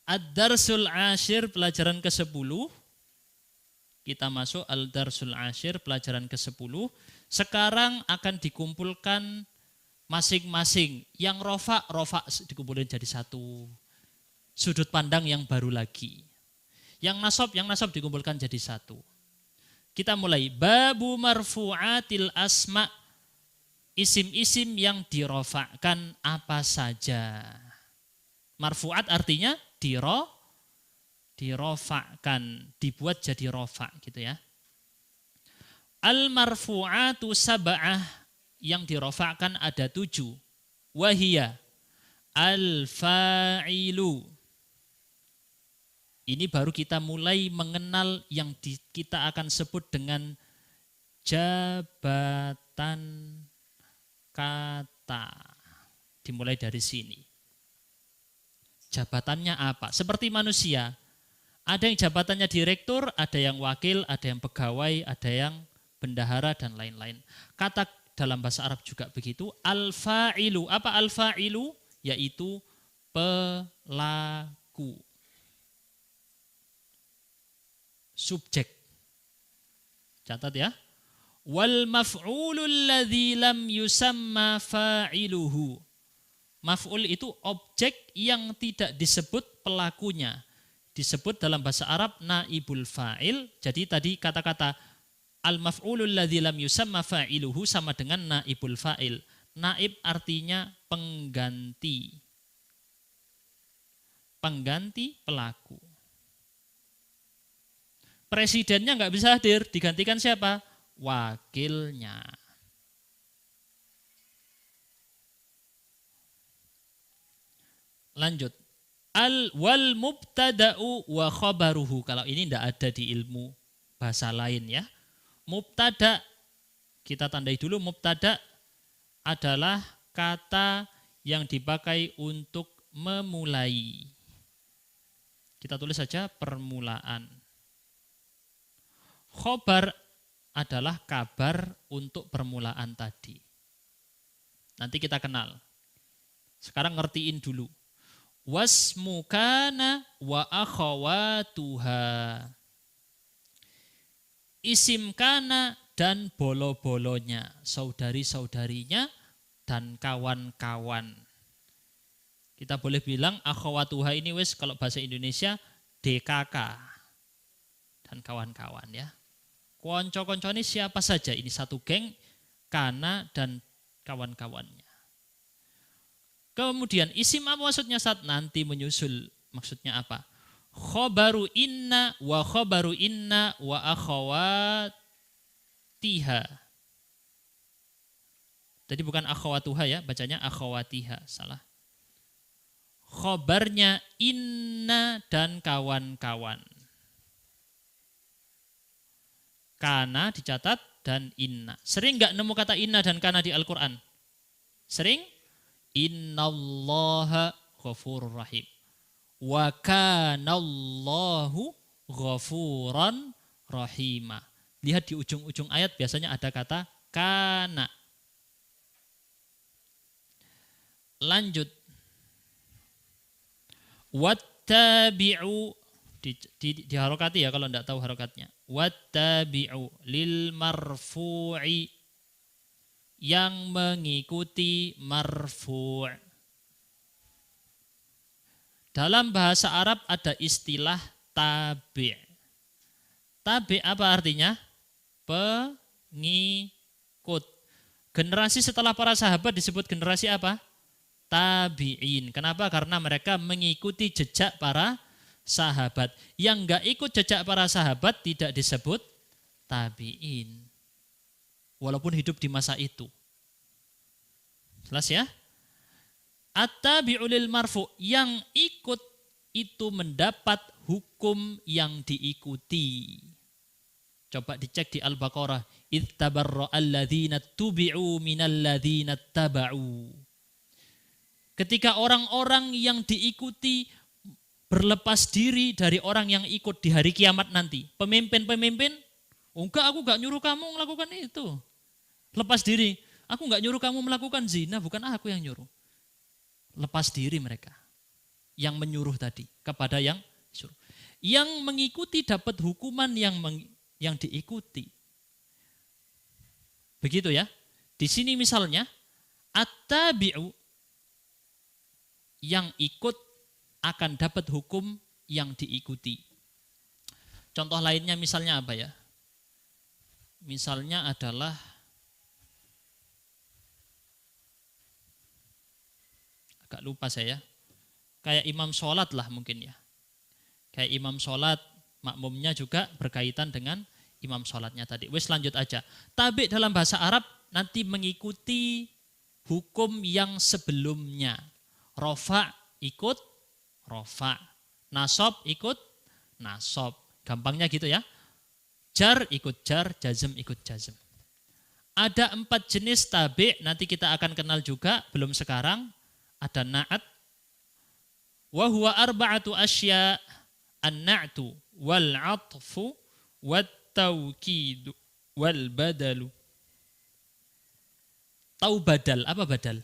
Ad-Darsul Ashir, pelajaran ke-10. Kita masuk Al-Darsul Ashir, pelajaran ke-10. Sekarang akan dikumpulkan masing-masing. Yang rofa dikumpulin jadi satu. Sudut pandang yang baru lagi. Yang nasab dikumpulkan jadi satu. Kita mulai. Babu marfu'atil asma'. Isim-isim yang dirofa'kan apa saja. Marfu'at artinya dirofa'kan, dibuat jadi rofa' gitu ya. Al-marfu'atu sab'ah, yang dirofa'kan ada 7. Wahiyya al-fa'ilu. Ini baru kita mulai mengenal yang kita akan sebut dengan jabatan kata. Dimulai dari sini. Jabatannya apa? Seperti manusia. Ada yang jabatannya direktur, ada yang wakil, ada yang pegawai, ada yang bendahara, dan lain-lain. Kata dalam bahasa Arab juga begitu. Al-fa'ilu. Apa al-fa'ilu? Yaitu pelaku. Subjek. Catat ya. Wal maf'ulul ladzi lam yusamma fa'iluhu. Maf'ul itu objek yang tidak disebut pelakunya. Disebut dalam bahasa Arab naibul fa'il. Jadi tadi kata-kata al-maf'ulul ladzi lam yusamma fa'iluhu sama dengan naibul fa'il. Naib artinya pengganti. Pengganti pelaku. Presidennya nggak bisa hadir, digantikan siapa? Wakilnya. Lanjut. Wal mubtada'u wa khabaruhu. Kalau ini tidak ada di ilmu bahasa lain ya. Mubtada, kita tandai dulu, mubtada adalah kata yang dipakai untuk memulai. Kita tulis saja permulaan. Khobar adalah kabar untuk permulaan tadi. Nanti kita kenal. Sekarang ngertiin dulu. Wasmu kana wa akhawatuha. Isim kana dan bolo-bolonya, saudari-saudarinya dan kawan-kawan. Kita boleh bilang akhawatuha ini wis kalau bahasa Indonesia DKK dan kawan-kawan ya. Konco-konco ini siapa saja, ini satu geng, kana dan kawan-kawannya. Kemudian isim apa maksudnya saat nanti menyusul, maksudnya apa? Khobaru inna wa akhawatiha. Jadi bukan akhawatuha ya, bacanya akhawatiha, salah. Khobarnya inna dan kawan-kawan. Kana dicatat dan inna. Sering nggak nemu kata inna dan kana di Al-Quran? Sering? Innallaha ghafurur rahim. Wa kanallahu ghafuran rahima. Lihat di ujung-ujung ayat biasanya ada kata kana. Lanjut. Wattabi'u, di harokati ya kalau tidak tahu harokatnya. Wattabi'u lil marfu'i, yang mengikuti marfu'. Dalam bahasa Arab ada istilah tabi'. Tabi' apa artinya? Pengikut. Generasi setelah para sahabat disebut generasi apa? Tabi'in. Kenapa? Karena mereka mengikuti jejak para sahabat. Yang enggak ikut jejak para sahabat tidak disebut tabi'in. Walaupun hidup di masa itu. Jelas ya? At-tabi'u lil marfu', yang ikut itu mendapat hukum yang diikuti. Coba dicek di Al-Baqarah. Idz tabarra'al ladzina tubi'u minal ladzina taba'u. Ketika orang-orang yang diikuti berlepas diri dari orang yang ikut di hari kiamat nanti. Pemimpin-pemimpin, enggak, aku enggak nyuruh kamu melakukan itu. Lepas diri, aku enggak nyuruh kamu melakukan zina, bukan aku yang nyuruh. Lepas diri mereka. yang menyuruh tadi, kepada yang disuruh. Yang mengikuti dapat hukuman yang diikuti. Begitu ya. Di sini misalnya at-tabi'u yang ikut akan dapat hukum yang diikuti. Contoh lainnya misalnya apa ya? Misalnya adalah agak lupa saya. Kayak imam sholat lah mungkin ya. Kayak imam sholat, makmumnya juga berkaitan dengan imam sholatnya tadi. Wes lanjut aja. Tabi dalam bahasa Arab nanti mengikuti hukum yang sebelumnya. Rofa ikut rofa. Nasob ikut nasob. Gampangnya gitu ya. Jar ikut jar, jazm ikut jazm. Ada 4 jenis tabi, nanti kita akan kenal juga, belum sekarang. Ada na'at. Wa huwa arba'atu asya. An-na'tu wal-'atfu wat-tawkidu wal-badalu. Tahu badal, apa badal?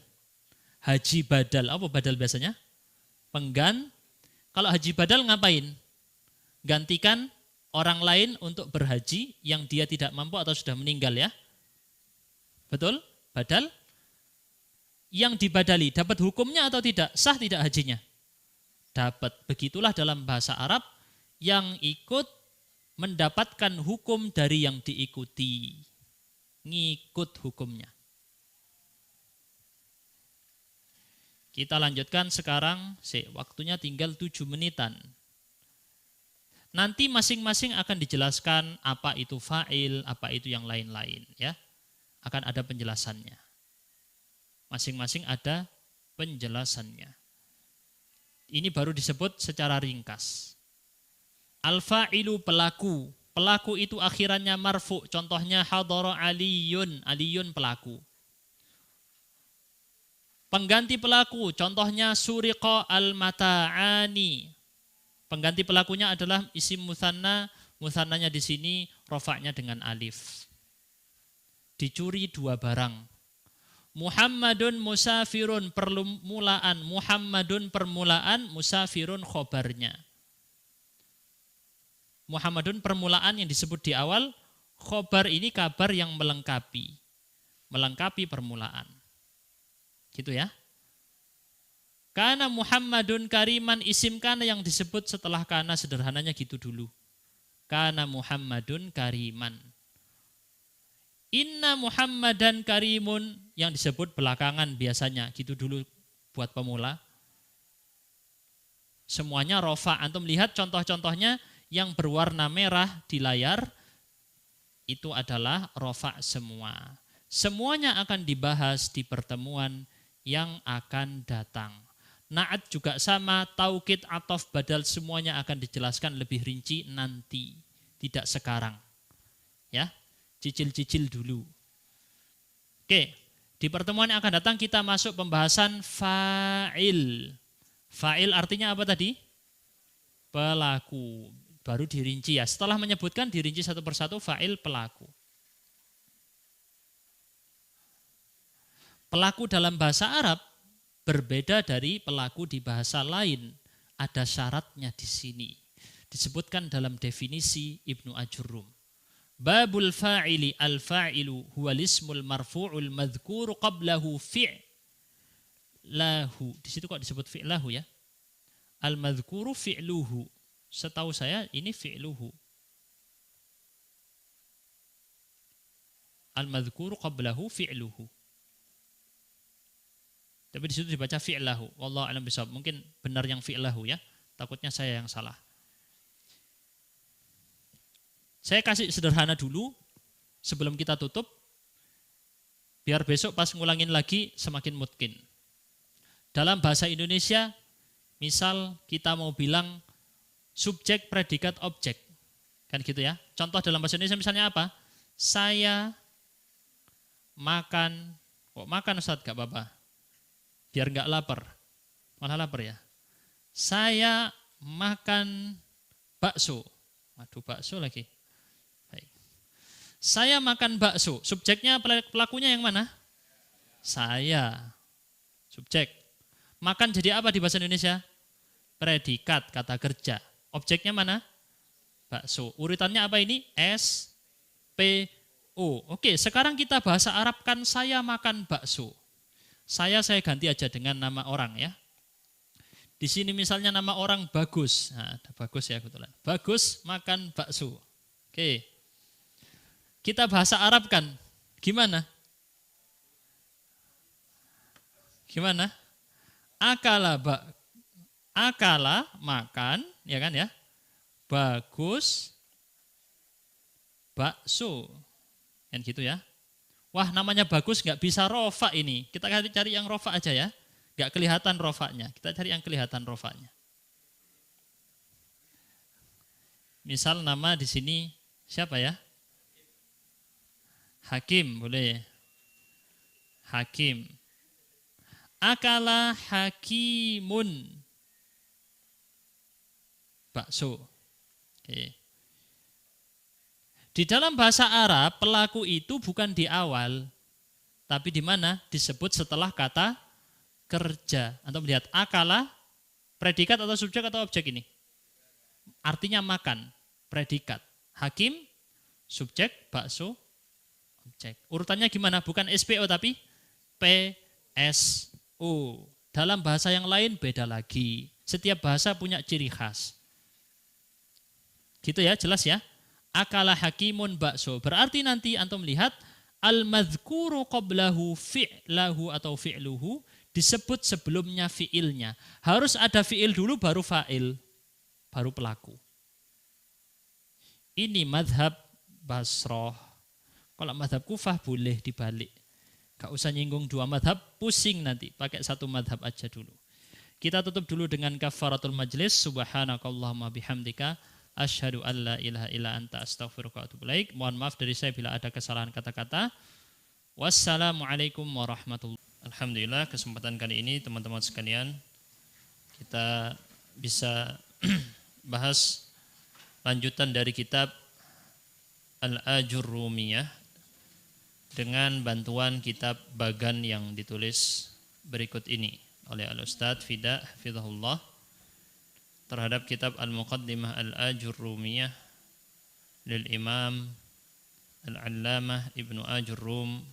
Haji badal, apa badal biasanya? Kalau haji badal ngapain? Gantikan orang lain untuk berhaji yang dia tidak mampu atau sudah meninggal ya. Betul? Badal. Yang dibadali, dapat hukumnya atau tidak? Sah tidak hajinya? Dapat. Begitulah dalam bahasa Arab, yang ikut mendapatkan hukum dari yang diikuti. Ngikut hukumnya. Kita lanjutkan sekarang, waktunya tinggal 7 menitan. Nanti masing-masing akan dijelaskan apa itu fa'il, apa itu yang lain-lain ya. Akan ada penjelasannya. Masing-masing ada penjelasannya. Ini baru disebut secara ringkas. Al-fa'ilu pelaku. Pelaku itu akhirannya marfu. Contohnya hadara aliyun. Aliyun pelaku. Pengganti pelaku. Contohnya suriqa al-mata'ani. Pengganti pelakunya adalah isim mutsanna. Mutsannanya di sini rofaknya dengan alif. Dicuri 2 barang. Muhammadun musafirun permulaan. Muhammadun permulaan, musafirun khobarnya. Muhammadun permulaan yang disebut di awal, khobar ini kabar yang melengkapi. Melengkapi permulaan. Gitu ya. Kana Muhammadun kariman, isim kana yang disebut setelah kana, sederhananya gitu dulu. Kana Muhammadun kariman. Inna Muhammadan karimun yang disebut belakangan biasanya, gitu dulu buat pemula. Semuanya rofa. Antum lihat contoh-contohnya yang berwarna merah di layar, itu adalah rofa semua. Semuanya akan dibahas di pertemuan yang akan datang. Na'at juga sama, taukid, atof, badal, semuanya akan dijelaskan lebih rinci nanti, tidak sekarang. Ya. Cicil-cicil dulu. Oke, di pertemuan yang akan datang kita masuk pembahasan fa'il. Fa'il artinya apa tadi? Pelaku. Baru dirinci ya. Setelah menyebutkan dirinci satu persatu fa'il pelaku. Pelaku dalam bahasa Arab berbeda dari pelaku di bahasa lain. Ada syaratnya di sini. Disebutkan dalam definisi Ibnu Ajurrum. Babul fa'ili al-fa'ilu huwal ismul marfu'ul madhkuru qablahu fi'lahu. Di situ kok disebut fi'lahu ya? Al-madhkuru fi'luhu. Setahu saya ini fi'luhu. Al-madhkuru qablahu fi'luhu. Tapi di situ dibaca fi'lahu. Wallahu a'lam bishawab. Mungkin benar yang fi'lahu ya. Takutnya saya yang salah. Saya kasih sederhana dulu sebelum kita tutup, biar besok pas ngulangin lagi semakin mungkin. Dalam bahasa Indonesia, misal kita mau bilang subjek, predikat, objek. Kan gitu ya. Contoh dalam bahasa Indonesia misalnya apa? Saya makan, kok makan Ustaz gak apa-apa? Biar gak lapar. Malah lapar ya. Saya makan bakso. Waduh, bakso lagi. Saya makan bakso. Subjeknya, pelakunya yang mana? Saya. Subjek. Makan jadi apa di bahasa Indonesia? predikat kata kerja. Objeknya mana? Bakso. Urutannya apa ini? S, P, O. Oke, sekarang kita bahasa Arabkan saya makan bakso. Saya ganti aja dengan nama orang ya. Di sini misalnya nama orang Bagus. Nah, ada Bagus ya kebetulan. Bagus makan bakso. Oke. Kita bahasa Arabkan. Gimana? Gimana? Akala makan, ya kan ya? Bagus bakso. Kan gitu ya. Wah, namanya Bagus nggak bisa rofa ini. Kita cari yang rofa aja ya. Nggak kelihatan rofanya. Kita cari yang kelihatan rofanya. Misal nama di sini siapa ya? Hakim, boleh. Hakim. Akala hakimun bakso. Oke. Di dalam bahasa Arab, pelaku itu bukan di awal, tapi di mana? Disebut setelah kata kerja. Antum lihat akala, predikat atau subjek atau objek ini? Artinya makan, predikat. Hakim, subjek, bakso, objek. Urutannya gimana? Bukan SPO tapi PSO. Dalam bahasa yang lain beda lagi. Setiap bahasa punya ciri khas. Gitu ya, jelas ya? Akala hakimun bakso. Berarti nanti antum lihat al-madhkuru qablahu fi'lahu atau fi'luhu disebut sebelumnya fi'ilnya. Harus ada fi'il dulu baru fa'il, baru pelaku. Ini madhab Basrah. Kalau madhab Kufah boleh dibalik. Gak usah nyinggung dua madhab, pusing nanti. Pakai satu madhab aja dulu. Kita tutup dulu dengan kafaratul majlis. Subhanakallahumma bihamdika. Asyhadu an la ilaha illa anta astaghfiruka wa atubu ilaik. Mohon maaf dari saya bila ada kesalahan kata-kata. Wassalamualaikum warahmatullahi wabarakatuh. Alhamdulillah kesempatan kali ini teman-teman sekalian kita bisa bahas lanjutan dari kitab Al-Ajurrumiyah dengan bantuan kitab Bagan yang ditulis berikut ini oleh Al-Ustadz Fida Hafizahullah terhadap kitab Al-Muqaddimah Al-Ajurrumiyah lil Imam Al-Allamah Ibnu Ajurrum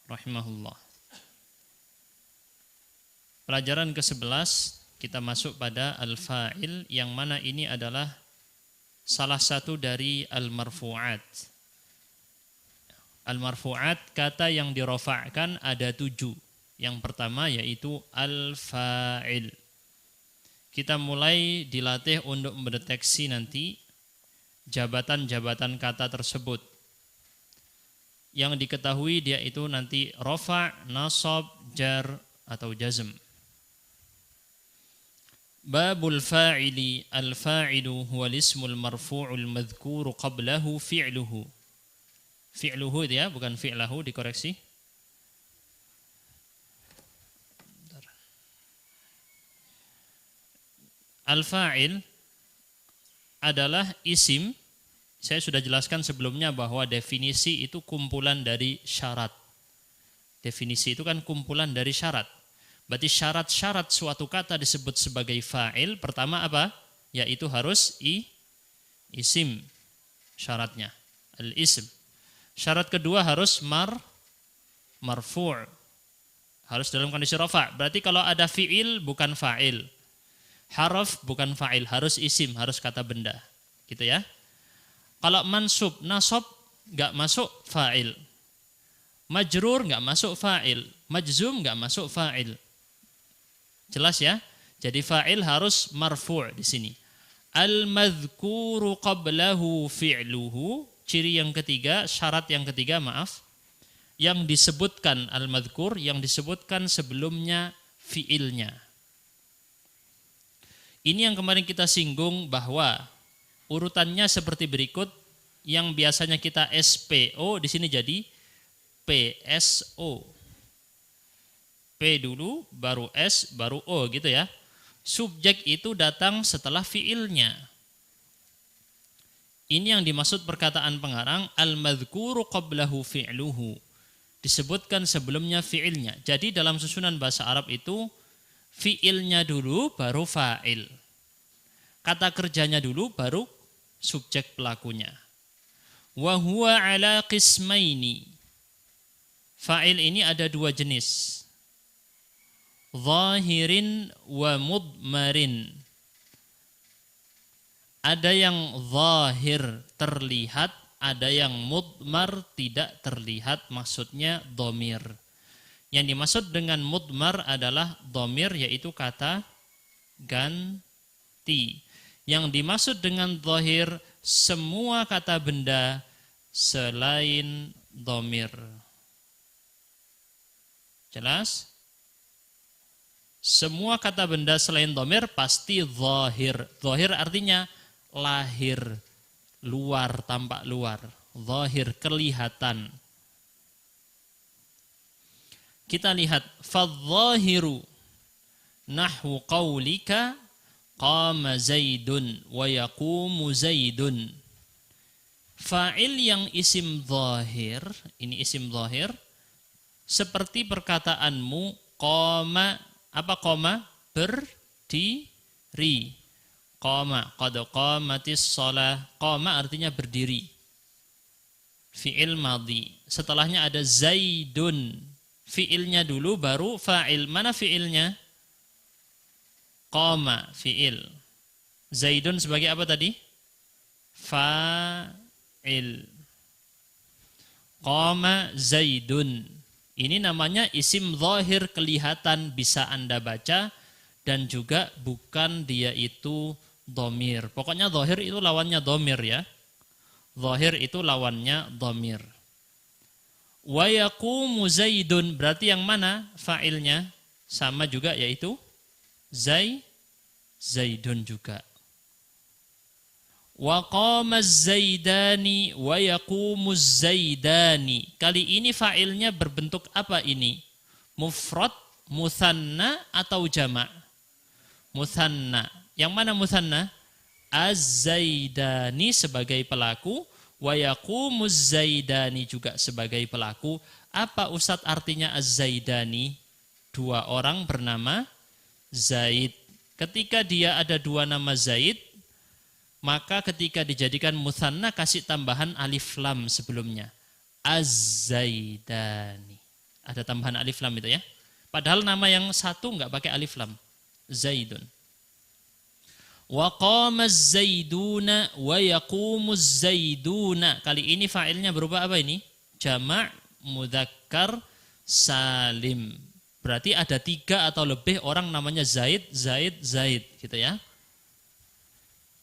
rahimahullah. Pelajaran ke-11 kita masuk pada al-fa'il yang mana ini adalah salah satu dari al-marfu'at. Al-marfu'at kata yang dirofa'kan ada 7. Yang pertama yaitu al-fa'il. Kita mulai dilatih untuk mendeteksi nanti jabatan-jabatan kata tersebut. Yang diketahui dia itu nanti rofa', nasab, jar, atau jazm. Babul fa'ili, al-fa'ilu huwal ismul marfu'ul madhkuru qablahu fi'luhu. Fi'luhu dia, bukan fi'lahu, dikoreksi. Al-fa'il adalah isim. Saya sudah jelaskan sebelumnya bahwa definisi itu kumpulan dari syarat. Definisi itu kan kumpulan dari syarat. Berarti syarat-syarat suatu kata disebut sebagai fa'il. Pertama apa? Yaitu harus isim syaratnya. Al-ism. Syarat kedua harus marfu'. Harus dalam kondisi rafa'. Berarti kalau ada fi'il bukan fa'il. Haraf bukan fa'il, harus isim, harus kata benda. Gitu ya. Kalau mansub, nasab enggak masuk fa'il. Majrur enggak masuk fa'il. Majzum enggak masuk fa'il. Jelas ya? Jadi fa'il harus marfu' di sini. Al-madhkuru qablahu fi'luhu. Ciri yang ketiga, syarat yang ketiga, maaf. Yang disebutkan al-madhkur, yang disebutkan sebelumnya fi'ilnya. Ini yang kemarin kita singgung bahwa urutannya seperti berikut. Yang biasanya kita SPO, di sini jadi PSO. P dulu, baru S, baru O gitu ya. Subjek itu datang setelah fiilnya. Ini yang dimaksud perkataan pengarang al-madhkuru qablahu fi'luhu. Disebutkan sebelumnya fiilnya. Jadi dalam susunan bahasa Arab itu fiilnya dulu baru fa'il. Kata kerjanya dulu baru subjek pelakunya. Wa huwa ala qismaini. Fa'il ini ada dua jenis. Zahirin wa mudmarin. Ada yang zahir terlihat, ada yang mudmar tidak terlihat, maksudnya dhamir. Yang dimaksud dengan mudmar adalah dhamir, yaitu kata ganti. Yang dimaksud dengan zahir semua kata benda selain dhamir. Jelas? Semua kata benda selain dhamir pasti zahir. Zahir artinya lahir, luar, tampak luar. Zahir, kelihatan. Kita lihat fadh-dhahiru nahwu qaulika qama zaidun wa yaqumu zaidun. Fa'il yang isim zahir, ini isim zahir, seperti perkataanmu qama, apa qama? Berdiri. Qama, qad qamatis shalah. Qama artinya berdiri. Fi'il madhi. Setelahnya ada zaidun. Fi'ilnya dulu baru fa'il. Mana fi'ilnya? Qama, fi'il. Zaidun sebagai apa tadi? Fa'il. Qama zaidun. Ini namanya isim zahir, kelihatan, bisa Anda baca, dan juga bukan dia itu dhamir. Pokoknya zahir itu lawannya dhamir ya. Zahir itu lawannya dhamir. Wa yaqumu zaidun, berarti yang mana fa'ilnya? Sama juga yaitu zaidun juga. Wa qama zaidani wa yaqumu zaidani. Kali ini fa'ilnya berbentuk apa ini? Mufrad, mutsanna atau jama'? Mutsanna. Yang mana mutsanna? Az-zaidani sebagai pelaku, wa yaqumu zaidani juga sebagai pelaku. Apa Ustadz artinya az-zaidani? Dua orang bernama Zaid. Ketika dia ada dua nama Zaid, maka ketika dijadikan mutsanna kasih tambahan alif lam sebelumnya. Az-zaidani. Ada tambahan alif lam itu ya. Padahal nama yang satu enggak pakai alif lam. Zaidun. Wa qama az-zaiduna wa yaqumu az-zaiduna. Kali ini fa'ilnya berubah apa ini? Jama' mudzakkar salim. Berarti ada 3 atau lebih orang namanya Zaid gitu ya.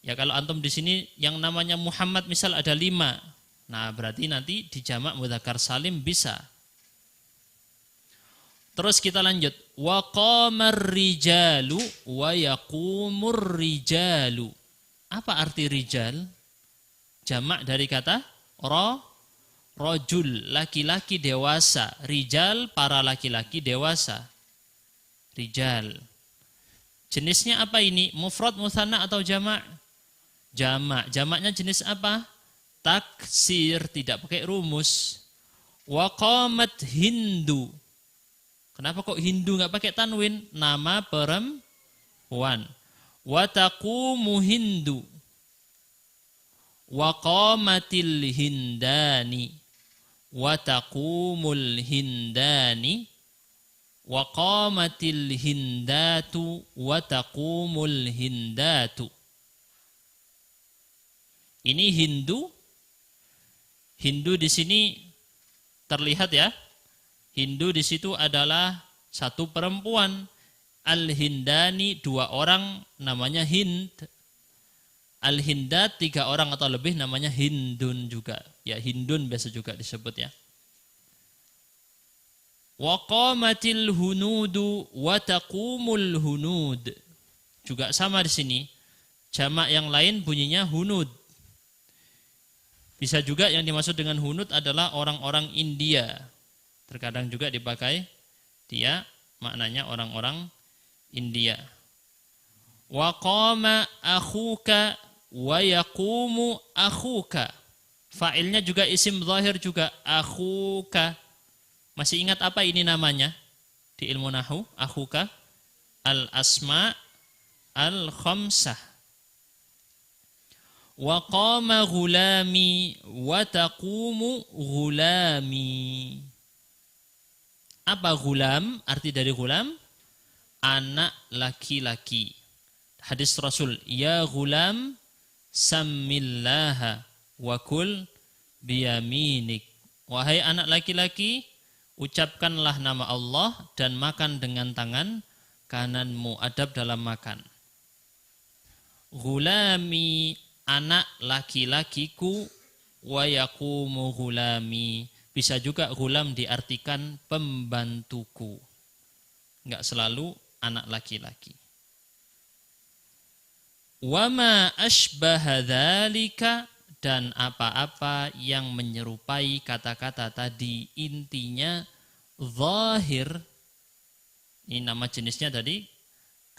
Ya kalau antum di sini yang namanya Muhammad misal ada 5. Nah, berarti nanti di jamak mudzakkar salim bisa. Terus kita lanjut. Wa qamar rijalu wa yaqumur rijalu. Apa arti rijal? Jamak dari kata rajul, laki-laki dewasa. Rijal, para laki-laki dewasa. Rijal. Jenisnya apa ini? Mufrad, mutsanna atau jamak? Jamak. Jamaknya jenis apa? Taksir, tidak pakai rumus. Wa qamat Hindu. Kenapa kok Hindu enggak pakai tanwin? Nama perempuan. Wa taqumu Hindu. Wa qamatil hindani. Wa taqumul hindani. Wa qamatil hindatu wa taqumul hindatu. Ini Hindu. Hindu di sini terlihat ya. Hindu di situ adalah satu perempuan. Al-hindani 2 orang namanya Hind. Al-hindat 3 orang atau lebih namanya Hindun juga. Ya Hindun biasa juga disebut ya. Wa qamatil hunudu wa taqumul hunud. Juga sama di sini. Jamak yang lain bunyinya hunud. Bisa juga yang dimaksud dengan hunud adalah orang-orang India. Terkadang juga dipakai dia maknanya orang-orang India. Wa qama akhuka wa yaqumu akhuka. Fa'ilnya juga isim zahir juga akhuka. Masih ingat apa ini namanya? Di ilmu nahwu, akhuka. al-asma al-khamsah. Wa qama ghulami wa taqumu ghulami. Apa ghulam? Arti dari ghulam? Anak laki-laki. Hadis Rasul, ya ghulam sammillaha wa kul biyaminik. Wahai anak laki-laki, ucapkanlah nama Allah dan makan dengan tangan kananmu. Adab dalam makan. Ghulami, anak laki-lakiku, wa yaqumu ghulami. Bisa juga ghulam diartikan pembantuku. Enggak selalu anak laki-laki. Wa ma ashbaha dzalika, dan apa-apa yang menyerupai kata-kata tadi, intinya zahir. Ini nama jenisnya tadi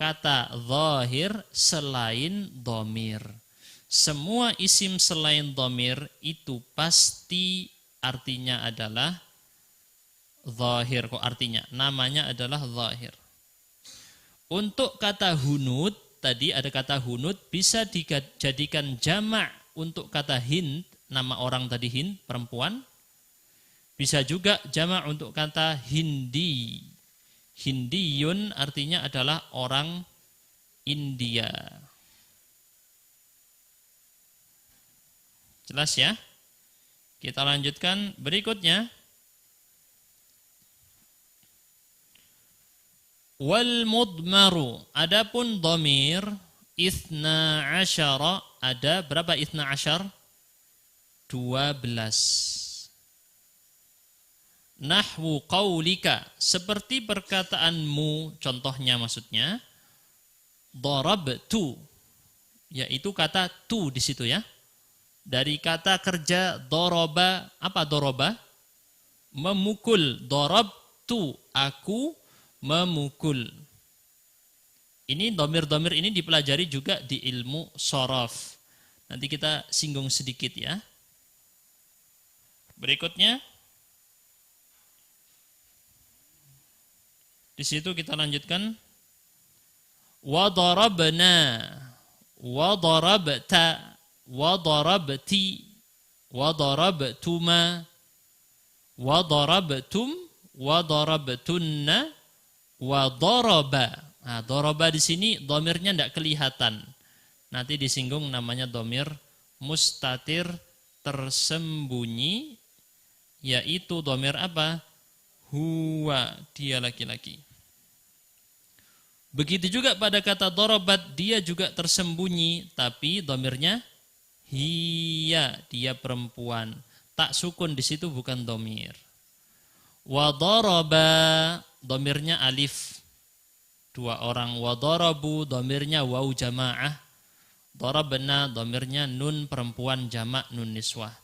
kata zahir selain dhamir. Semua isim selain dhamir itu pasti artinya adalah zahir. Kok artinya? Namanya adalah zahir. Untuk kata hunud, tadi ada kata hunud bisa dijadikan jamak untuk kata hind, nama orang tadi hind, perempuan. Bisa juga jamak untuk kata hindi. Hindiyun artinya adalah orang India. Jelas ya? Kita lanjutkan berikutnya. Wal mudmaru, adapun dhamir ithna asyara, ada berapa ithna asyar? 12. Nahwu qaulika, seperti perkataanmu, contohnya maksudnya darabtu, yaitu kata tu di situ ya. Dari kata kerja doroba, apa doroba? Memukul. Darabtu, aku memukul. Ini domir-domir ini dipelajari juga di ilmu shoraf. Nanti kita singgung sedikit ya. Berikutnya, di situ kita lanjutkan. Wa darabna, wa darabta, wa darabti, wa darabtuma, wa darabtum, wa darabtunna, wa daraba. Nah, daraba di sini dhamirnya tidak kelihatan. Nanti disinggung namanya dhamir mustatir, tersembunyi, yaitu dhamir apa? Huwa, dia laki-laki. Begitu juga pada kata darabat, dia juga tersembunyi, tapi dhamirnya hiya, dia perempuan. Tak sukun di situ bukan dhamir. Wa daraba, dhamirnya alif, 2 orang. Wa darabu, dhamirnya waw jamaah. Darabna, dhamirnya nun perempuan jamak, nun niswah.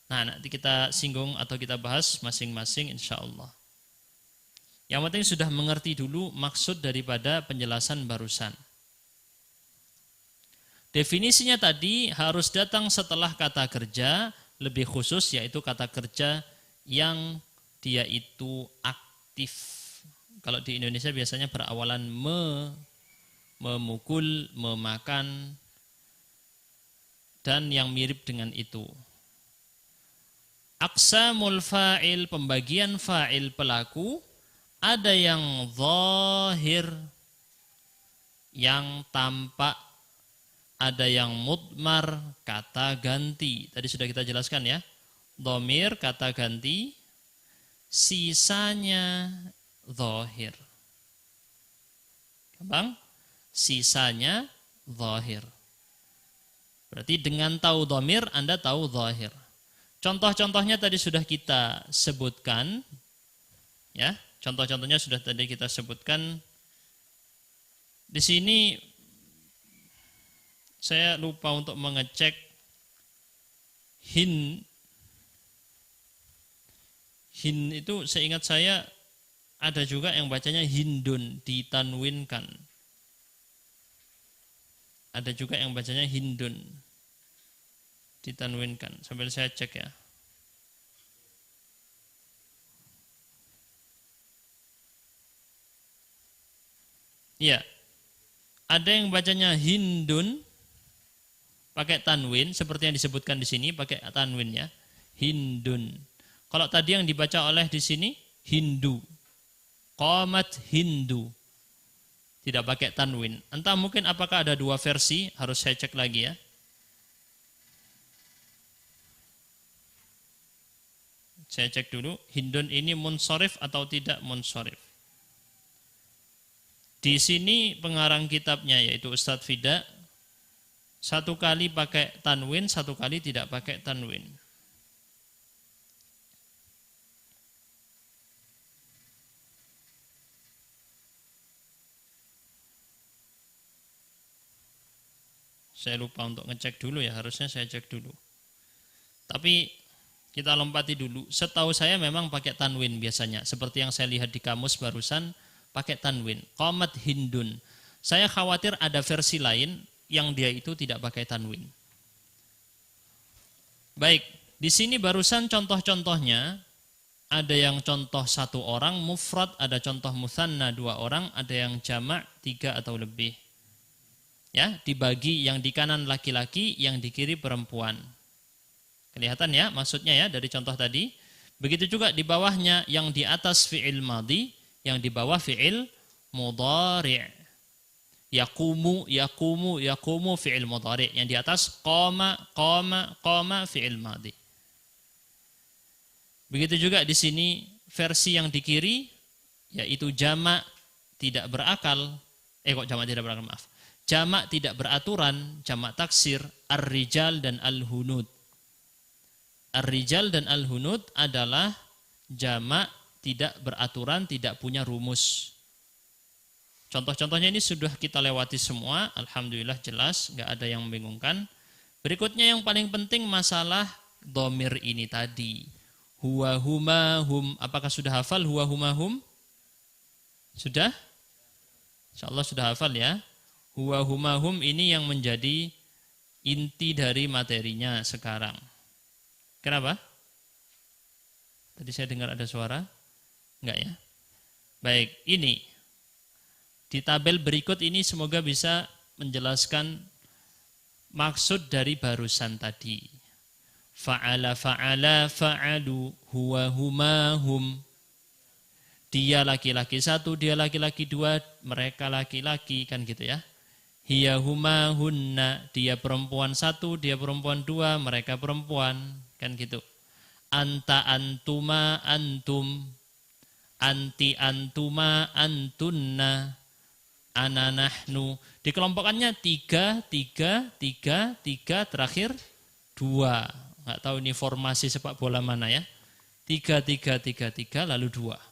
Nah, nanti kita singgung atau kita bahas masing-masing insyaallah. Yang penting sudah mengerti dulu maksud daripada penjelasan barusan. Definisinya tadi harus datang setelah kata kerja, lebih khusus yaitu kata kerja yang dia itu aktif. Kalau di Indonesia biasanya berawalan memukul, memakan, dan yang mirip dengan itu. Aqsamul fa'il, pembagian fa'il pelaku, ada yang zahir, yang tampak, ada yang mudmar, kata ganti. Tadi sudah kita jelaskan ya. Dhamir, kata ganti, sisanya zahir. Gampang? Sisanya zahir. Berarti dengan tahu dhamir, Anda tahu zahir. Contoh-contohnya tadi sudah kita sebutkan. Ya, contoh-contohnya sudah tadi kita sebutkan. Di sini saya lupa untuk mengecek hin. Hin itu seingat saya ada juga yang bacanya hindun, ditanwinkan. Ada juga yang bacanya hindun, ditanwinkan. Sambil saya cek ya. Iya. Ada yang bacanya Hindun pakai tanwin seperti yang disebutkan di sini pakai tanwin ya. Hindun. Kalau tadi yang dibaca oleh di sini Hindu. Qamat Hindu. Tidak pakai tanwin. Entah mungkin apakah ada dua versi, harus saya cek lagi ya. Saya cek dulu, Hindun ini munsorif atau tidak munsorif. Di sini pengarang kitabnya yaitu Ustadz Fida, satu kali pakai tanwin, satu kali tidak pakai tanwin. Saya lupa untuk ngecek dulu ya, harusnya saya cek dulu. Tapi kita lompati dulu. Setahu saya memang pakai tanwin biasanya. Seperti yang saya lihat di kamus barusan, pakai tanwin. Qamat Hindun. Saya khawatir ada versi lain yang dia itu tidak pakai tanwin. Baik, di sini barusan contoh-contohnya. Ada yang contoh satu orang, mufrad, ada contoh mutsanna dua orang, ada yang jamak tiga atau lebih. Ya, dibagi yang di kanan laki-laki, yang di kiri perempuan. Kelihatan ya maksudnya ya dari contoh tadi. Begitu juga di bawahnya yang di atas fi'il madhi, yang di bawah fi'il mudhari'. Yaqumu, yaqumu, yaqumu fi'il mudhari'. Yang di atas qama, qama, qama fi'il madhi. Begitu juga di sini versi yang di kiri yaitu jamak tidak berakal. Kok jamak tidak berakal, maaf. Jamak tidak beraturan, jamak taksir, ar-rijal dan al-hunud. Ar-rijal dan al-hunud adalah jamak tidak beraturan, tidak punya rumus. Contoh-contohnya ini sudah kita lewati semua, alhamdulillah jelas, nggak ada yang membingungkan. Berikutnya yang paling penting masalah dhamir ini tadi. Huwa huma hum. Apakah sudah hafal huwa huma hum? Sudah? Insyaallah sudah hafal ya. Huwa huma hum ini yang menjadi inti dari materinya sekarang. Kenapa? Tadi saya dengar ada suara? Enggak ya? Baik, ini. Di tabel berikut ini semoga bisa menjelaskan maksud dari barusan tadi. Fa'ala fa'ala fa'alu huwa huma hum. Dia laki-laki satu, dia laki-laki dua, mereka laki-laki, kan gitu ya. Hiya huma hunna, dia perempuan satu, dia perempuan dua, mereka perempuan, kan gitu. Anta antuma antum, anti antuma antunna, ana nahnu. Dikelompokkannya tiga, terakhir dua. Nggak tahu ini formasi sepak bola mana ya. Tiga, lalu dua.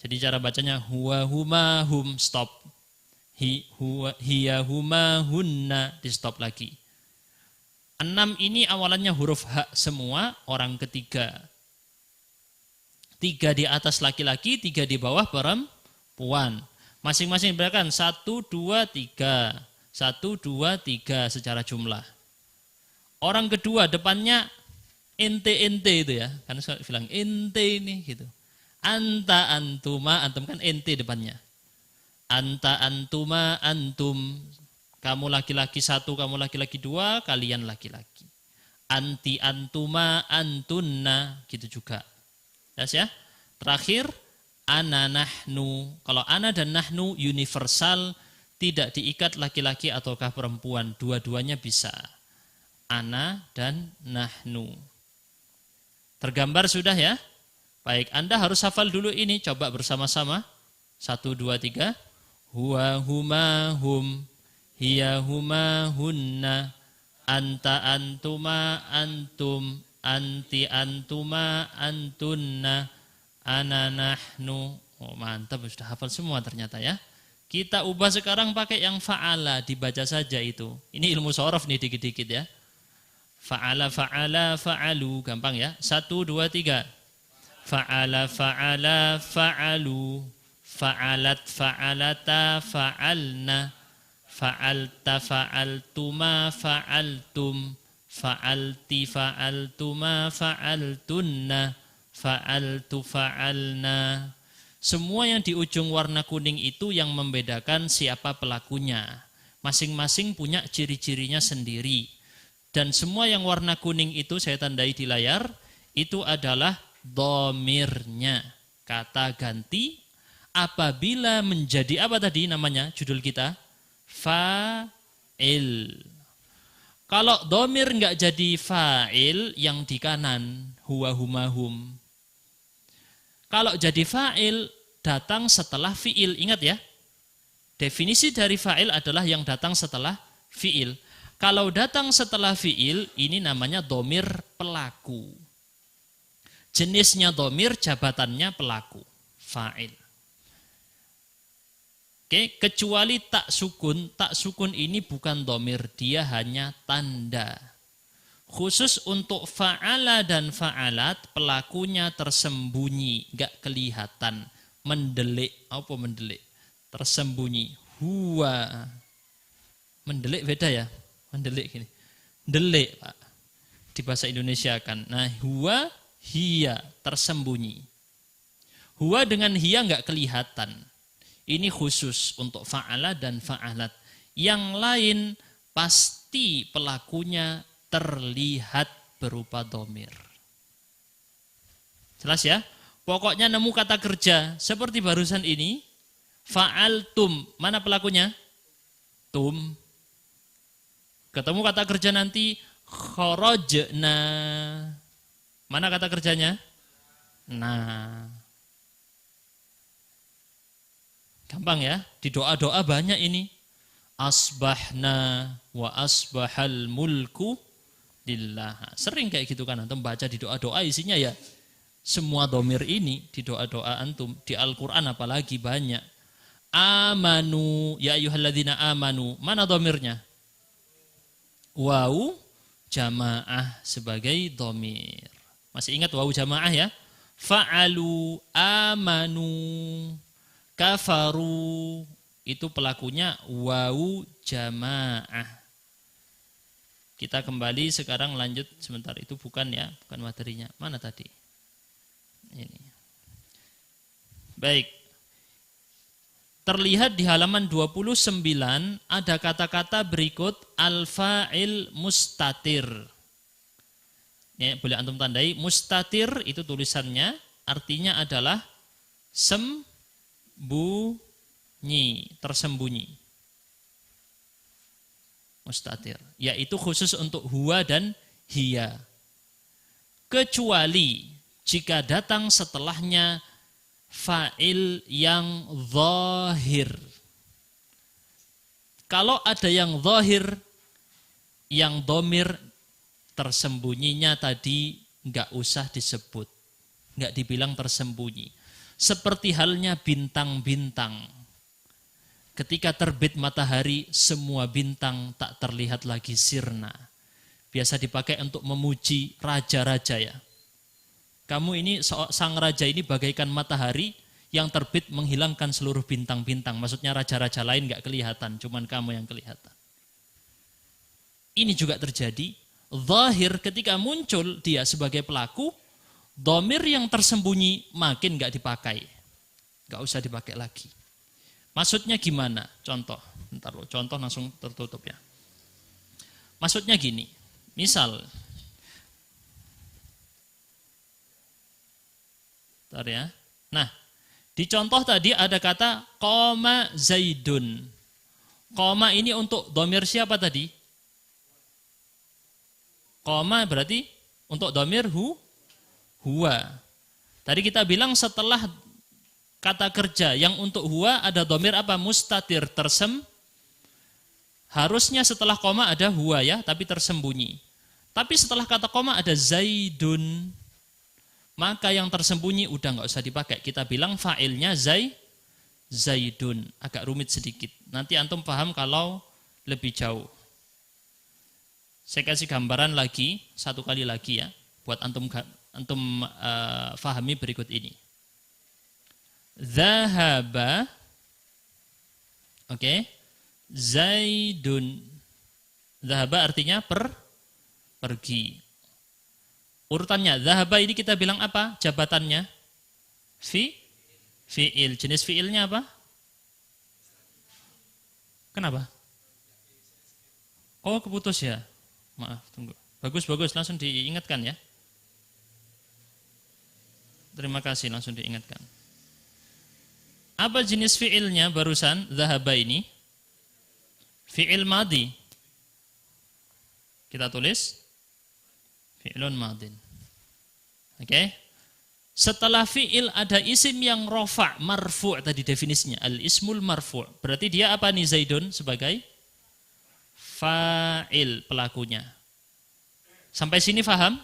Jadi cara bacanya huwa huma hum, stop. Hiya huma hunna, di stop lagi. 6 ini awalannya huruf ha semua, orang ketiga. 3 di atas laki-laki, 3 di bawah perempuan. Masing-masing berakan 1, 2, 3. 1, 2, 3 secara jumlah. Orang kedua depannya ente itu ya. Karena saya bilang ente ini gitu. Anta antuma, antum kan ente depannya. Anta antuma antum, kamu laki-laki satu, kamu laki-laki dua, kalian laki-laki. Anti antuma antunna, gitu juga. Jelas ya? Terakhir, ana nahnu. Kalau ana dan nahnu universal, tidak diikat laki-laki ataukah perempuan, dua-duanya bisa. Ana dan nahnu. Tergambar sudah ya? Baik, Anda harus hafal dulu ini, coba bersama-sama. 1, 2, 3. Huwa huma hum, hiya huma hunna, anta antuma antum, anti antuma antunna, ana nahnu. Oh mantap, sudah hafal semua ternyata ya. Kita ubah sekarang pakai yang fa'ala, dibaca saja itu. Ini ilmu shorof nih dikit-dikit ya. Fa'ala fa'ala fa'alu, gampang ya. 1, 2, 3. Fa'ala fa'ala fa'alu. Fa'alat fa'alata fa'alna, fa'alta fa'altuma fa'altum, fa'alti fa'altuma fa'altunna, fa'altu fa'alna, Semua yang di ujung warna kuning itu yang membedakan siapa pelakunya. Masing-masing punya ciri-cirinya sendiri. Dan semua yang warna kuning itu saya tandai di layar, itu adalah dhamirnya. Kata ganti apabila menjadi apa tadi namanya judul kita? Fa'il. Kalau dhamir enggak jadi fa'il yang di kanan, huwa huma hum. Kalau jadi fa'il datang setelah fi'il, ingat ya. Definisi dari fa'il adalah yang datang setelah fi'il. Kalau datang setelah fi'il, ini namanya dhamir pelaku. Jenisnya dhamir, jabatannya pelaku, fa'il. Oke, kecuali tak sukun ini bukan dhamir, dia hanya tanda. Khusus untuk fa'ala dan fa'alat, pelakunya tersembunyi, enggak kelihatan, mendelik. Apa mendelik? Tersembunyi. Huwa. Mendelik beda ya? Mendelik gini. Delik, Pak. Di bahasa Indonesia kan. Nah, huwa, hiya, tersembunyi. Huwa dengan hiya enggak kelihatan. Ini khusus untuk fa'ala dan fa'alat. Yang lain pasti pelakunya terlihat berupa dhamir. Jelas ya? Pokoknya nemu kata kerja seperti barusan ini, fa'altum, mana pelakunya? Tum. Ketemu kata kerja nanti, kharajna. Mana kata kerjanya? Nah. Gampang ya, di doa-doa banyak ini. Asbahna wa asbahal mulku lillah. Sering kayak gitu kan antum baca di doa-doa isinya ya semua dhamir ini di doa-doa antum, di Al-Qur'an apalagi banyak. Amanu ya ayyuhalladzina amanu. Mana dhamirnya? Wawu jamaah sebagai dhamir. Masih ingat wawu jamaah ya? Fa'alu amanu kafaru, itu pelakunya wawu jamaah. Kita kembali sekarang lanjut sebentar, itu bukan ya, bukan materinya. Mana tadi? Ini. Baik. Terlihat di halaman 29 ada kata-kata berikut al-fa'il mustatir. Ya, boleh antum tandai, mustatir itu tulisannya artinya adalah tersembunyi. Mustatir, yaitu khusus untuk huwa dan hiya. Kecuali jika datang setelahnya fa'il yang zahir. Kalau ada yang zahir, yang dhamir, tersembunyinya tadi enggak usah disebut, enggak dibilang tersembunyi. Seperti halnya bintang-bintang. Ketika terbit matahari, semua bintang tak terlihat lagi sirna. Biasa dipakai untuk memuji raja-raja ya. Kamu ini, sang raja ini bagaikan matahari yang terbit menghilangkan seluruh bintang-bintang. Maksudnya raja-raja lain gak kelihatan, cuman kamu yang kelihatan. Ini juga terjadi. Zahir ketika muncul dia sebagai pelaku, dhamir yang tersembunyi makin gak dipakai. Gak usah dipakai lagi. Maksudnya gimana? Contoh. Bentar loh, contoh langsung tertutup ya. Maksudnya gini. Misal. Bentar ya. Nah, di contoh tadi ada kata qoma zaidun. Qoma ini untuk dhamir siapa tadi? Qoma berarti untuk dhamir huwa. Tadi kita bilang setelah kata kerja yang untuk huwa ada dhamir apa? Mustatir, harusnya setelah koma ada huwa ya, tapi tersembunyi. Tapi setelah kata koma ada zaidun, maka yang tersembunyi udah nggak usah dipakai. Kita bilang fa'ilnya zaidun. Agak rumit sedikit. Nanti antum paham kalau lebih jauh. Saya kasih gambaran lagi, satu kali lagi ya, buat antum fahami berikut ini. Zahaba, oke, zaidun. Zahaba artinya pergi. Urutannya, zahaba ini kita bilang apa? Jabatannya Fi'il. Jenis fi'ilnya apa? Kenapa? Oh, keputus ya. Maaf, tunggu. Bagus, langsung diingatkan ya. Terima kasih, langsung diingatkan. Apa jenis fi'ilnya barusan? Dhahaba ini. Fi'il madhi. Kita tulis. Fi'ilun madhin. Oke. Setelah fi'il ada isim yang rofa' marfu' tadi definisinya. Al-ismul marfu'. Berarti dia apa nih Zaidun sebagai fa'il pelakunya. Sampai sini faham?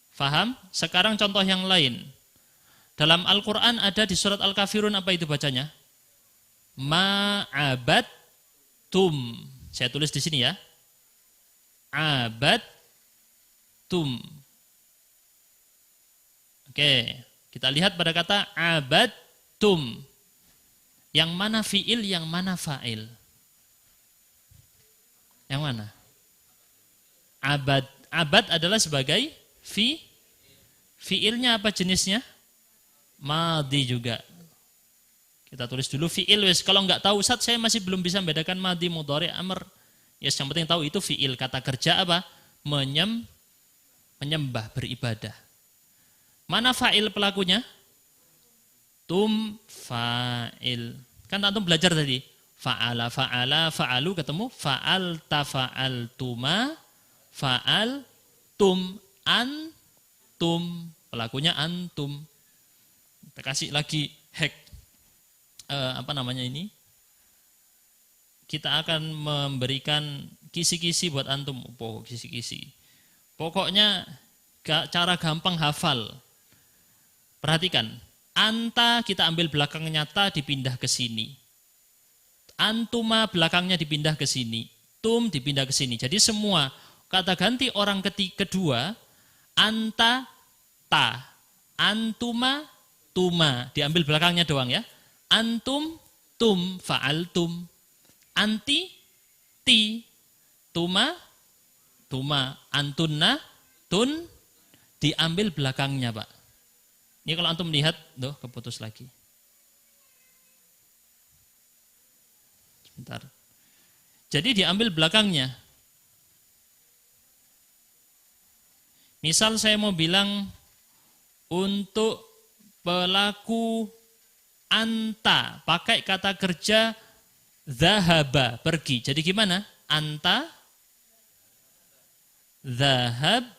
Faham? Sekarang contoh yang lain. Dalam Al-Quran ada di surat Al-Kafirun apa itu bacanya? Ma'abadtum. Saya tulis di sini ya. Abadtum. Oke, kita lihat pada kata abadtum. Yang mana fi'il, yang mana fa'il? Yang mana? Abad adalah sebagai fi'ilnya apa jenisnya? Madhi juga. Kita tulis dulu fi'il. Kalau nggak tahu Ustaz, saya masih belum bisa membedakan madhi, mudhari, amr. Yes, yang penting tahu itu fi'il. Kata kerja apa? Menyembah, beribadah. Mana fa'il pelakunya? Tum fa'il. Kan antum belajar tadi. Fa'ala, fa'alu ketemu. Fa'alta, fa'altuma, fa'altum, antum. Pelakunya antum. Kita kasih lagi hack. Kita akan memberikan kisi-kisi buat antum. Kisi-kisi. Pokoknya cara gampang hafal. Perhatikan, anta kita ambil belakang nyata dipindah ke sini. Antuma belakangnya dipindah ke sini. Tum dipindah ke sini. Jadi semua kata ganti orang kedua, anta, ta. Antuma, tuma. Diambil belakangnya doang ya. Antum, tum, fa'altum. Anti, ti. Tuma, tuma. Antunna, tun. Diambil belakangnya Pak. Ini kalau antum lihat, keputus lagi. Sebentar. Jadi diambil belakangnya. Misal saya mau bilang untuk pelaku anta, pakai kata kerja zahaba, pergi. Jadi gimana? Anta, zahabta.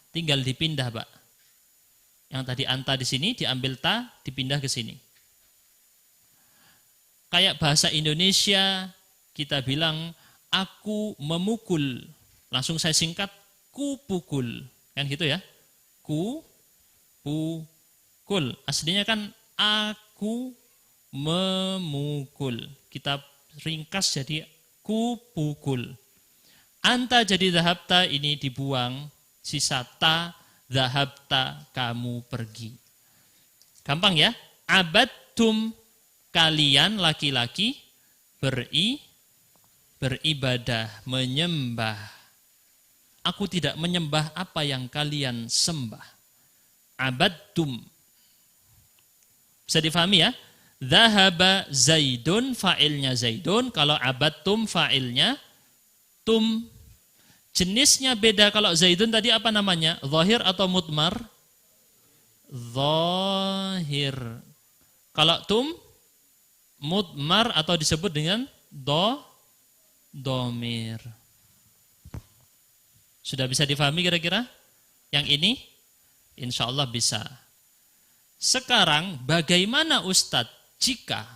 Tinggal dipindah, Pak. Yang tadi anta di sini diambil ta, dipindah ke sini. Kayak bahasa Indonesia kita bilang aku memukul, langsung saya singkat ku pukul, kan gitu ya? Ku pukul. Aslinya kan aku memukul. Kita ringkas jadi ku pukul. Anta jadi zahabta, ini dibuang, sisa ta. Zahabta, kamu pergi. Gampang ya? Abadtum, kalian laki-laki beribadah, menyembah. Aku tidak menyembah apa yang kalian sembah. Abadtum. Bisa difahami ya? Zahaba Zaidun, fa'ilnya Zaidun. Kalau abadtum, fa'ilnya tum. Jenisnya beda. Kalau Zaidun tadi apa namanya? Zahir atau mudmar? Zahir. Kalau tum, mudmar atau disebut dengan domir. Sudah bisa difahami kira-kira? Yang ini? Insya Allah bisa. Sekarang bagaimana Ustadz jika,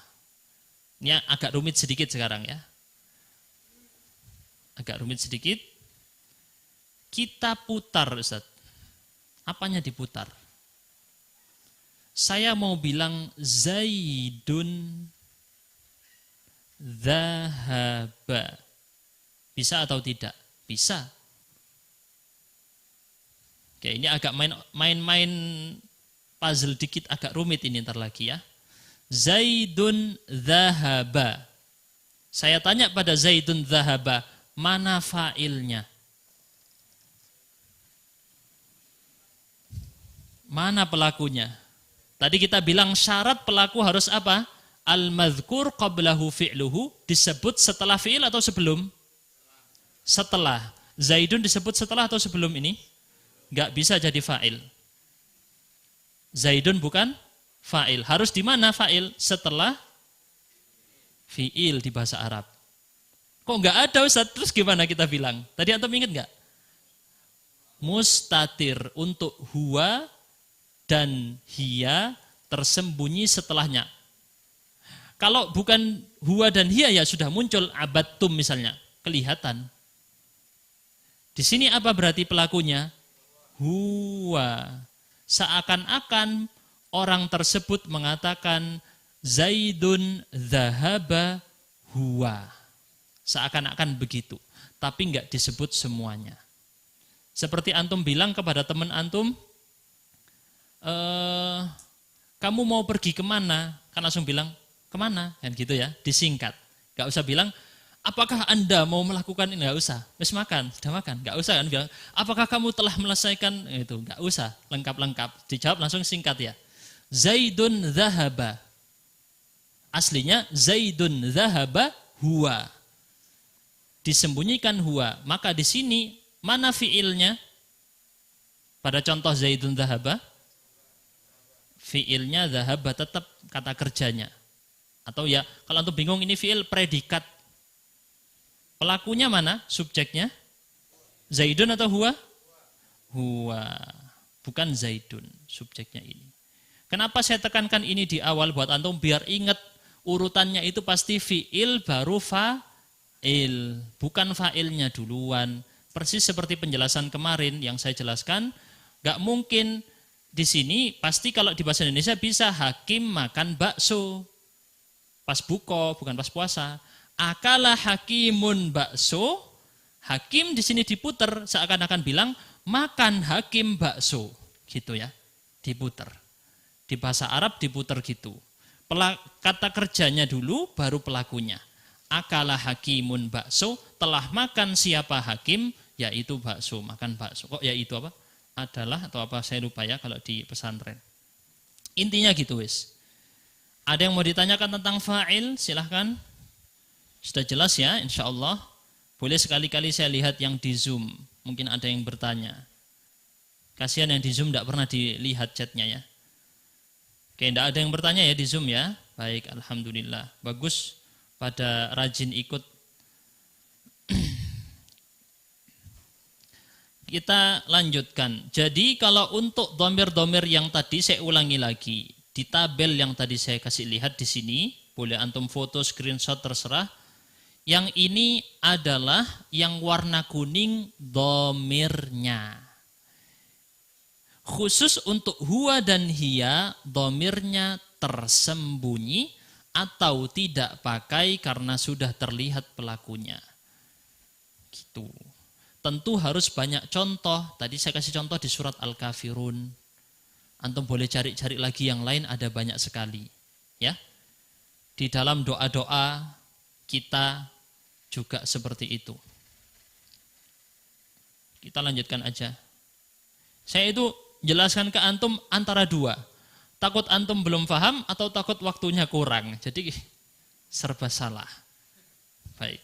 ini agak rumit sedikit sekarang ya. Agak rumit sedikit. Kita putar Ustaz. Apanya diputar? Saya mau bilang Zaidun zahaba. Bisa atau tidak? Bisa. Oke, ini agak main-main puzzle dikit, agak rumit ini ntar lagi ya. Zaidun zahaba. Saya tanya pada Zaidun zahaba, mana fa'ilnya? Mana pelakunya? Tadi kita bilang syarat pelaku harus apa? Al-madhkur qablahu fi'luhu, disebut setelah fi'il atau sebelum? Setelah. Zaidun disebut setelah atau sebelum ini? Enggak bisa jadi fa'il. Zaidun bukan fa'il. Harus di mana fa'il? Setelah fi'il di bahasa Arab. Kok enggak ada Ustaz? Terus gimana kita bilang? Tadi antum ingat enggak? Mustatir untuk huwa dan hiya tersembunyi setelahnya. Kalau bukan huwa dan hiya ya sudah muncul abattum misalnya, kelihatan. Di sini apa berarti pelakunya? Huwa. Seakan-akan orang tersebut mengatakan Zaidun dhahaba huwa. Seakan-akan begitu, tapi enggak disebut semuanya. Seperti antum bilang kepada teman antum, kamu mau pergi kemana? Kan langsung bilang, kemana? Kan gitu ya, disingkat. Enggak usah bilang, apakah Anda mau melakukan ini? Enggak usah. Wis makan, sudah makan. Enggak usah kan bilang, apakah kamu telah menyelesaikan itu? Enggak usah, lengkap-lengkap. Dijawab langsung singkat ya. Zaidun dhahaba. Aslinya Zaidun dhahaba huwa. Disembunyikan huwa. Maka di sini mana fiilnya? Pada contoh Zaidun dhahaba, fiilnya dhahaba tetap kata kerjanya. Atau ya, kalau antum bingung ini fiil predikat. Pelakunya mana? Subjeknya? Zaidun atau huwa? Huwa. Bukan Zaidun subjeknya ini. Kenapa saya tekankan ini di awal buat antum biar ingat urutannya itu pasti fiil baru fa'il. Bukan fa'ilnya duluan. Persis seperti penjelasan kemarin yang saya jelaskan, gak mungkin di sini pasti kalau di bahasa Indonesia bisa Hakim makan bakso. Pas buko, bukan pas puasa. Akala Hakimun bakso, Hakim di sini diputer seakan-akan bilang makan Hakim bakso, gitu ya, diputer. Di bahasa Arab diputer gitu. Kata kerjanya dulu, baru pelakunya. Akala Hakimun bakso, telah makan siapa Hakim, yaitu bakso, makan bakso. Kok yaitu apa? Adalah atau apa saya lupa ya kalau di pesantren. Intinya gitu wis. Ada yang mau ditanyakan tentang fa'il? Silahkan. Sudah jelas ya, insya Allah. Boleh sekali-kali saya lihat yang di Zoom. Mungkin ada yang bertanya. Kasihan yang di Zoom tidak pernah dilihat chatnya ya. Oke, tidak ada yang bertanya ya di Zoom ya. Baik, alhamdulillah. Bagus, pada rajin ikut. Kita lanjutkan. Jadi kalau untuk dhamir-dhamir yang tadi saya ulangi lagi. Di tabel yang tadi saya kasih lihat di sini. Boleh antum foto, screenshot, terserah. Yang ini adalah yang warna kuning dhamirnya. Khusus untuk huwa dan hiya, dhamirnya tersembunyi atau tidak pakai karena sudah terlihat pelakunya. Gitu. Tentu harus banyak contoh. Tadi saya kasih contoh di surat Al-Kafirun. Antum boleh cari-cari lagi yang lain, ada banyak sekali. Ya. Di dalam doa-doa kita juga seperti itu. Kita lanjutkan aja. Saya itu jelaskan ke antum antara dua. Takut antum belum paham atau takut waktunya kurang. Jadi serba salah. Baik.